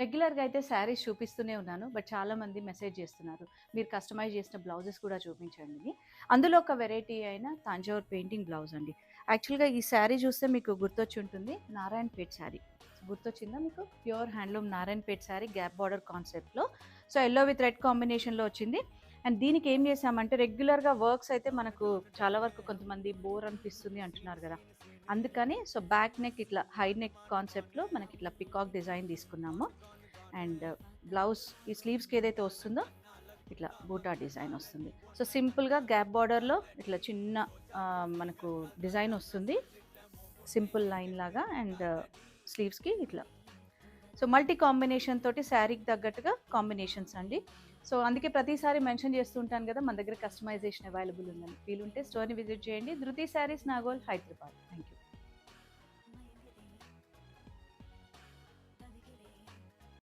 రెగ్యులర్‌గా అయితే శారీస్ చూపిస్తూనే ఉన్నాను. బట్ చాలామంది మెసేజ్ చేస్తున్నారు. మీరు కస్టమైజ్ చేసిన బ్లౌజెస్ కూడా చూపించండి అని. అందులో ఒక వెరైటీ అయిన తంజావూర్ పెయింటింగ్ బ్లౌజ్ అండి. యాక్చువల్‌గా ఈ శారీ చూస్తే మీకు గుర్తొచ్చుంటుంది. నారాయణపేట్ శారీ. గుర్తొచ్చిందా మీకు? Pure handloom Narayanpet sari gap border కాన్సెప్ట్‌లో. సో, యెల్లో విత్ రెడ్ కాంబినేషన్‌లో వచ్చింది. అండ్ దీనికి ఏం చేశామంటే రెగ్యులర్‌గా వర్క్స్ అయితే మనకు చాలా వరకు కొంతమంది బోర్ అనిపిస్తుంది అంటున్నారు గదా! అందుకని సో, బ్యాక్ నెక్ ఇట్లా హై నెక్ కాన్సెప్ట్‌లో మనకి ఇట్లా పికాక్ డిజైన్ తీసుకున్నాము. అండ్ బ్లౌజ్ ఈ స్లీవ్స్‌కి ఏదైతే వస్తుందో ఇట్లా బూటా డిజైన్ వస్తుంది. సో, సింపుల్‌గా గ్యాప్ బార్డర్‌లో ఇట్లా చిన్న మనకు డిజైన్ వస్తుంది. సింపుల్ లైన్ లాగా అండ్ స్లీవ్స్‌కి ఇట్లా. సో, మల్టీ కాంబినేషన్ తోటి శారీకి తగ్గట్టుగా కాంబినేషన్స్ అండి. సో, అందుకే ప్రతిసారి మెన్షన్ చేస్తూ ఉంటాను గదా! మన దగ్గర కస్టమైజేషన్ అవైలబుల్ ఉందని. వీలుంటే స్టోర్‌ని విజిట్ చేయండి. ధృతి శారీస్ నాగోల్, హైదరాబాద్. Thank you.